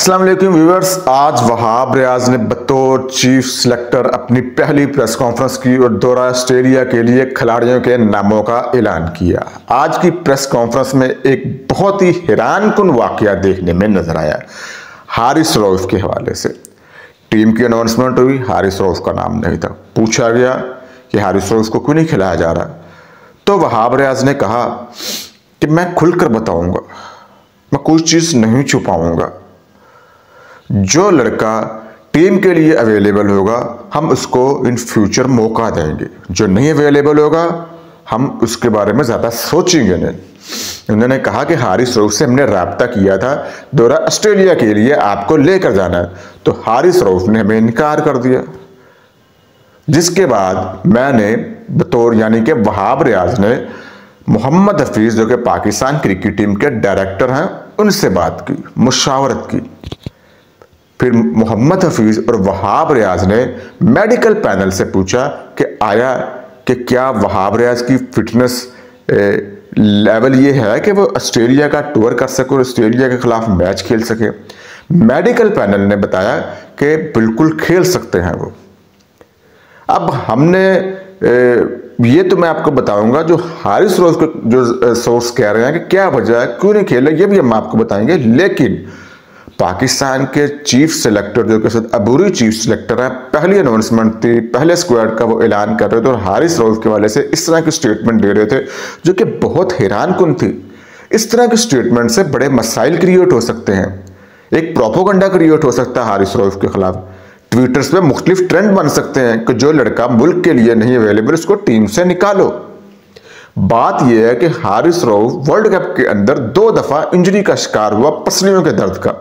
अस्सलाम वालेकुम व्यूअर्स। आज वहाब रियाज ने बतौर चीफ सिलेक्टर अपनी पहली प्रेस कॉन्फ्रेंस की और दौरा ऑस्ट्रेलिया के लिए खिलाड़ियों के नामों का ऐलान किया। आज की प्रेस कॉन्फ्रेंस में एक बहुत ही हैरानकुन वाकया देखने में नजर आया। हारिस रऊफ के हवाले से टीम की अनाउंसमेंट हुई, हारिस रऊफ का नाम नहीं था। पूछा गया कि हारिस रऊफ को क्यों नहीं खिलाया जा रहा, तो वहाब रियाज ने कहा कि मैं खुलकर बताऊंगा, मैं कोई चीज़ नहीं छुपाऊंगा। जो लड़का टीम के लिए अवेलेबल होगा हम उसको इन फ्यूचर मौका देंगे, जो नहीं अवेलेबल होगा हम उसके बारे में ज़्यादा सोचेंगे नहीं। उन्होंने कहा कि हारिस रऊफ से हमने राब्ता किया था, दौरा ऑस्ट्रेलिया के लिए आपको लेकर जाना है, तो हारिस रऊफ ने हमें इनकार कर दिया। जिसके बाद मैंने बतौर यानी कि वहाब रियाज ने मोहम्मद हफीज जो कि पाकिस्तान क्रिकेट टीम के डायरेक्टर हैं उनसे बात की, मुशावरत की। फिर मोहम्मद हफीज और वहाब रियाज ने मेडिकल पैनल से पूछा कि आया कि क्या वहाब रियाज की फिटनेस लेवल ये है कि वो ऑस्ट्रेलिया का टूर कर सके और ऑस्ट्रेलिया के खिलाफ मैच खेल सके। मेडिकल पैनल ने बताया कि बिल्कुल खेल सकते हैं वो। अब हमने ये तो मैं आपको बताऊंगा, जो हारिस रऊफ को जो सोर्स कह रहे हैं कि क्या वजह है, क्यों नहीं खेले, ये भी हम आपको बताएंगे। लेकिन पाकिस्तान के चीफ सिलेक्टर जो कि अबूरी चीफ सिलेक्टर है, पहली अनाउंसमेंट थी, पहले स्क्वाड का वो ऐलान कर रहे थे और हारिस रऊफ के वाले से इस तरह की स्टेटमेंट दे रहे थे जो कि बहुत हैरानकुन थी। इस तरह की स्टेटमेंट से बड़े मसाइल क्रिएट हो सकते हैं, एक प्रोपोगंडा क्रिएट हो सकता है हारिस रऊफ के खिलाफ। ट्विटर्स पे मुख्तलिफ ट्रेंड बन सकते हैं कि जो लड़का मुल्क के लिए नहीं अवेलेबल उसको टीम से निकालो। बात यह है कि हारिस रऊफ वर्ल्ड कप के अंदर 2 दफा इंजरी का शिकार हुआ, पसलियों के दर्द का।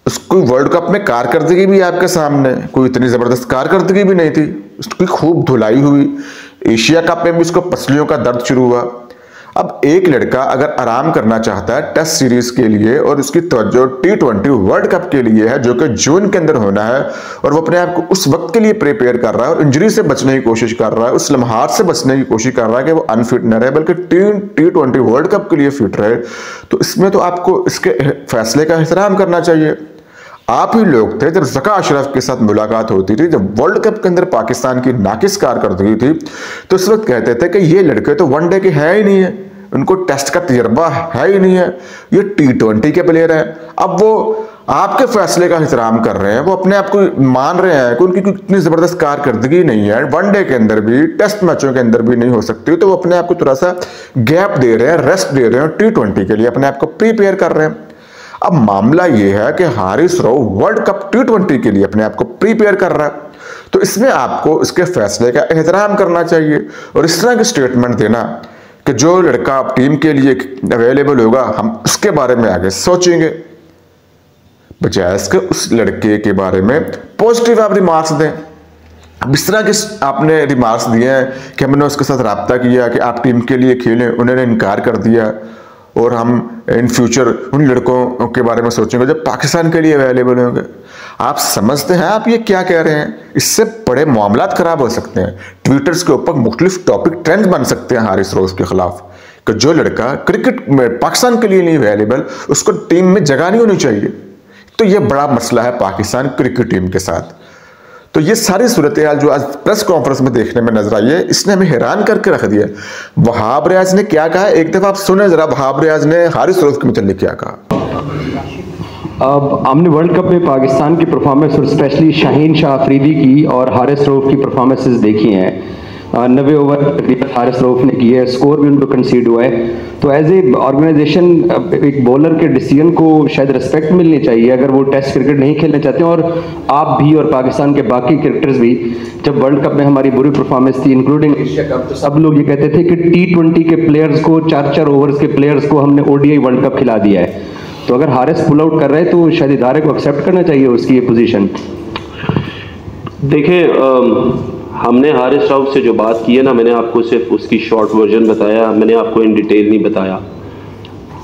उसको वर्ल्ड कप में कारकर्दगी भी आपके सामने, कोई इतनी जबरदस्त कारकर्दगी भी नहीं थी, उसकी खूब धुलाई हुई। एशिया कप में भी उसको पसलियों का दर्द शुरू हुआ। अब एक लड़का अगर आराम करना चाहता है टेस्ट सीरीज के लिए और उसकी तवज्जो T20 वर्ल्ड कप के लिए है जो कि जून के अंदर होना है, और वो अपने आप को उस वक्त के लिए प्रिपेयर कर रहा है और इंजरी से बचने की कोशिश कर रहा है, उस लम्हात से बचने की कोशिश कर रहा है कि वो अनफिट न रहे बल्कि T20 वर्ल्ड कप के लिए फिट रहे, तो इसमें तो आपको इसके फैसले का एहतराम करना चाहिए। आप ही लोग थे जब ज़का अशरफ के साथ मुलाकात होती थी, जब वर्ल्ड कप के अंदर पाकिस्तान की नाकिस कारकर्दगी थी, तो उस वक्त कहते थे कि ये लड़के तो वनडे के है ही नहीं है, उनको टेस्ट का तजर्बा है ही नहीं है, ये T20 के प्लेयर हैं। अब वो आपके फैसले का एहतराम कर रहे हैं, वो अपने आप को मान रहे हैं कि उनकी इतनी ज़बरदस्त कारकर्दगी नहीं है, वनडे के अंदर भी टेस्ट मैचों के अंदर भी नहीं हो सकती, तो वो अपने आप को थोड़ा सा गैप दे रहे हैं, रेस्ट दे रहे हैं, T20 के लिए अपने आप को प्रिपेयर कर रहे हैं। अब मामला यह है कि Haris Rauf world cup T20 के लिए अपने आप को प्रिपेयर कर रहा है, तो इसमें आपको इसके फैसले का एहतराम करना चाहिए और इस तरह की स्टेटमेंट देना कि जो लड़का टीम के लिए अवेलेबल होगा हम उसके बारे में आगे सोचेंगे, बजाय इसके उस लड़के के बारे में पॉजिटिव आप रिमार्क्स दें। अब इस तरह के आपने रिमार्क्स दिए हैं कि हमने उसके साथ रब्ता किया कि आप टीम के लिए खेलें, उन्होंने इनकार कर दिया और हम इन फ्यूचर उन लड़कों के बारे में सोचेंगे जो पाकिस्तान के लिए अवेलेबल होंगे। आप समझते हैं आप ये क्या कह रहे हैं? इससे बड़े मामलात खराब हो सकते हैं। ट्विटर्स के ऊपर मुख्तलिफ टॉपिक ट्रेंड बन सकते हैं हारिस रऊफ के खिलाफ कि जो लड़का क्रिकेट में पाकिस्तान के लिए नहीं अवेलेबल उसको टीम में जगह नहीं होनी चाहिए। तो ये बड़ा मसला है पाकिस्तान क्रिकेट टीम के साथ। तो ये सारी सूरत हाल जो आज प्रेस कॉन्फ्रेंस में देखने में नजर आई है, इसने हमें हैरान करके रख दिया। वहाब रियाज ने क्या कहा, एक दफा आप सुने जरा वहाब रियाज ने हारिस रऊफ के मुताल्लिक क्या कहा। अब हमने वर्ल्ड कप में पाकिस्तान की परफॉर्मेंस और स्पेशली शाहीन शाह अफरीदी की और हारिस रऊफ की परफॉर्मेंसेस देखी हैं। 90 ओवर हारिस रऊफ ने किए, स्कोर भी उनको कंसीड हुआ है। तो एज ए ऑर्गेनाइजेशन एक बॉलर के डिसीजन को शायद रिस्पेक्ट मिलनी चाहिए अगर वो टेस्ट क्रिकेट नहीं खेलना चाहते हैं। और आप भी और पाकिस्तान के बाकी क्रिकेटर्स भी, जब वर्ल्ड कप में हमारी बुरी परफॉर्मेंस थी इंक्लूडिंग एशिया कप, तो सब लोग ये कहते थे कि T20 के प्लेयर्स को, 4-4 ओवर्स के प्लेयर्स को हमने ODI वर्ल्ड कप खिला दिया है। तो अगर हारिस पुल आउट कर रहे हैं तो शायद इदारे को एक्सेप्ट करना चाहिए उसकी ये पोजीशन। देखिए, हमने हारिस रऊफ से जो बात की है ना, मैंने आपको सिर्फ उसकी शॉर्ट वर्जन बताया, मैंने आपको इन डिटेल नहीं बताया।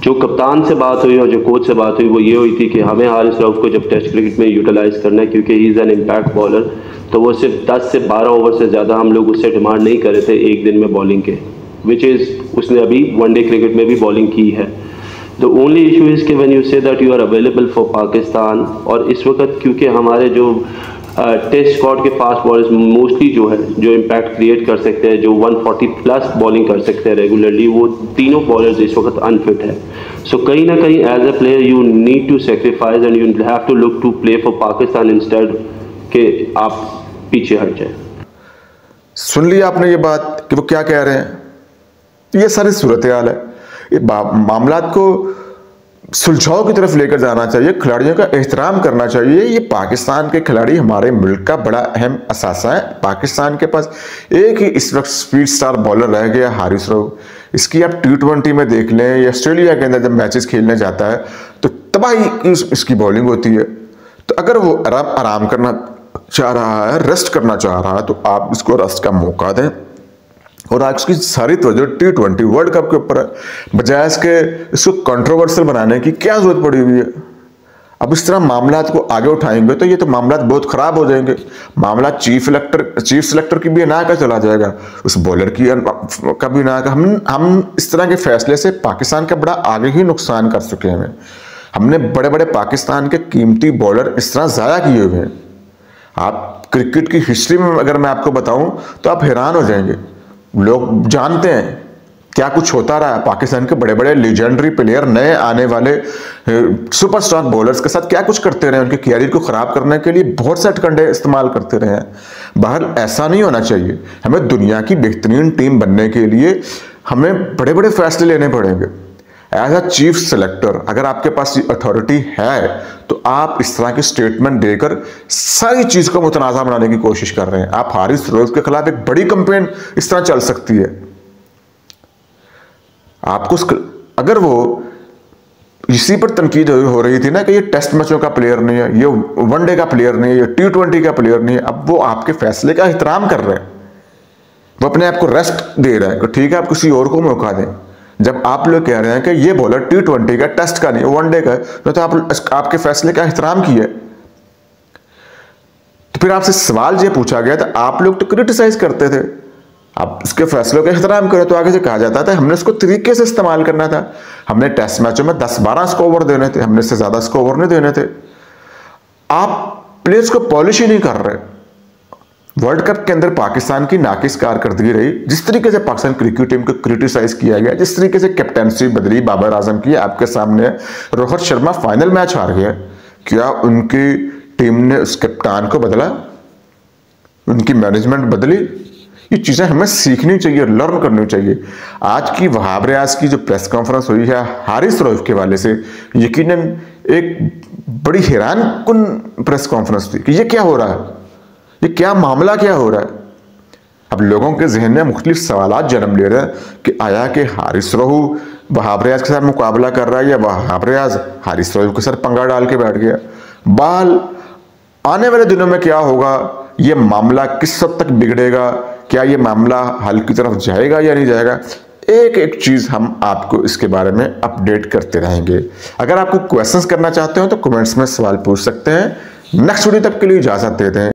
जो कप्तान से बात हुई और जो कोच से बात हुई वो ये हुई थी कि हमें हारिस रऊफ को जब टेस्ट क्रिकेट में यूटिलाइज करना है क्योंकि he is an impact bowler, तो वो सिर्फ 10 से 12 ओवर से ज़्यादा हम लोग उससे डिमांड नहीं कर रहे थे एक दिन में बॉलिंग के, विच इज़ उसने अभी वनडे क्रिकेट में भी बॉलिंग की है। द ओनली इशू इज़ कि when you say that you are available for Pakistan, और इस वक्त क्योंकि हमारे जो टेस्ट स्क्वाड के फास्ट बॉलर्स मोस्टली जो है जो इम्पैक्ट क्रिएट कर सकते हैं, जो 140 प्लस बॉलिंग कर सकते हैं रेगुलरली, वो तीनों बॉलर्स इस वक्त अनफिट है। सो कहीं ना कहीं as a player you need to sacrifice and you have to look to play for Pakistan instead के आप पीछे हट जाए। सुन लिया आपने ये बात कि वो क्या कह रहे हैं। ये सारी सूरत हाल है। ये मामला को सुलझाव की तरफ लेकर जाना चाहिए, खिलाड़ियों का एहतराम करना चाहिए। ये पाकिस्तान के खिलाड़ी हमारे मुल्क का बड़ा अहम असासा है। पाकिस्तान के पास एक ही इस वक्त स्पीड स्टार बॉलर रह गया, हारिस रऊफ। इसकी आप T20 में देख लें या ऑस्ट्रेलिया के अंदर जब मैचेस खेलने जाता है तो तबाही इसकी बॉलिंग होती है। तो अगर वो आराम करना चाह रहा है, रेस्ट करना चाह रहा है, तो आप इसको रेस्ट का मौका दें। और आज की सारी तवज्जो T20 वर्ल्ड कप के ऊपर है, बजाय इसके इसको कंट्रोवर्शियल बनाने की क्या जरूरत पड़ी हुई है। अब इस तरह मामला को आगे उठाएंगे तो ये तो मामला बहुत खराब हो जाएंगे। मामला चीफ सिलेक्टर की भी ना का चला जाएगा, उस बॉलर की का भी ना का। हम इस तरह के फैसले से पाकिस्तान का बड़ा आगे ही नुकसान कर चुके हैं। हमने बड़े बड़े पाकिस्तान के कीमती बॉलर इस तरह ज़ाया किए हुए हैं। आप क्रिकेट की हिस्ट्री में अगर मैं आपको बताऊं तो आप हैरान हो जाएंगे। लोग जानते हैं क्या कुछ होता रहा है। पाकिस्तान के बड़े बड़े लीजेंडरी प्लेयर नए आने वाले सुपरस्टार बॉलर्स के साथ क्या कुछ करते रहे, उनके कैरियर को खराब करने के लिए बहुत से हथकंडे इस्तेमाल करते रहे हैं। बाहर ऐसा नहीं होना चाहिए। हमें दुनिया की बेहतरीन टीम बनने के लिए हमें बड़े बड़े फैसले लेने पड़ेंगे। एज अ चीफ सेलेक्टर अगर आपके पास अथॉरिटी है तो आप इस तरह की स्टेटमेंट देकर सारी चीज को मुतनाज़ा बनाने की कोशिश कर रहे हैं। आप हारिस रऊफ के खिलाफ एक बड़ी कंपेन इस तरह चल सकती है। आपको अगर वो इसी पर तनकीद हो रही थी ना कि ये टेस्ट मैचों का प्लेयर नहीं है, ये वनडे का प्लेयर नहीं है, ये T20 का प्लेयर नहीं है, अब वो आपके फैसले का एहतराम कर रहे हैं। वो अपने आप को रेस्ट दे रहे हैं कि ठीक है आप किसी और को मौका दें। जब आप लोग कह रहे हैं कि ये बॉलर T20 का, टेस्ट का नहीं, वनडे का, तो आपके फैसले का एहतराम किया। तो फिर आपसे सवाल ये पूछा गया था, आप लोग तो क्रिटिसाइज करते थे, आप इसके फैसलों का एहतराम करें। तो आगे से कहा जाता था हमने इसको तरीके से इस्तेमाल करना था, हमने टेस्ट मैचों में 10-12 स्कोर देने थे, हमने इससे ज्यादा स्कोर नहीं देने थे। आप प्लेयर्स को पॉलिश ही नहीं कर रहे। वर्ल्ड कप के अंदर पाकिस्तान की नाकिस कारकर्दगी रही। जिस तरीके से पाकिस्तान क्रिकेट टीम को क्रिटिसाइज किया गया, जिस तरीके से कैप्टनसी बदली बाबर आजम की, आपके सामने रोहित शर्मा फाइनल मैच हार गया। क्या उनकी टीम ने उस कप्तान को बदला? उनकी मैनेजमेंट बदली? ये चीजें हमें सीखनी चाहिए, लर्न करनी चाहिए। आज की वहाब रियाज की जो प्रेस कॉन्फ्रेंस हुई है हारिस रऊफ के हवाले से, यकीनन एक बड़ी हैरान कुन प्रेस कॉन्फ्रेंस थी कि ये क्या हो रहा है, ये क्या मामला क्या हो रहा है। अब लोगों के जहन में मुख्तलिफ सवालात जन्म ले रहे हैं कि आया कि हारिस रऊफ वहाब रियाज के साथ मुकाबला कर रहा है या वहाब रियाज हारिस रऊफ के साथ पंगा डाल के बैठ गया। बाल आने वाले दिनों में क्या होगा, ये मामला किस हद तक बिगड़ेगा, क्या ये मामला हल की तरफ जाएगा या नहीं जाएगा, एक एक चीज हम आपको इसके बारे में अपडेट करते रहेंगे। अगर आपको क्वेश्चंस करना चाहते हो तो कमेंट्स में सवाल पूछ सकते हैं। नेक्स्ट वीडियो तक के लिए इजाजत देते हैं।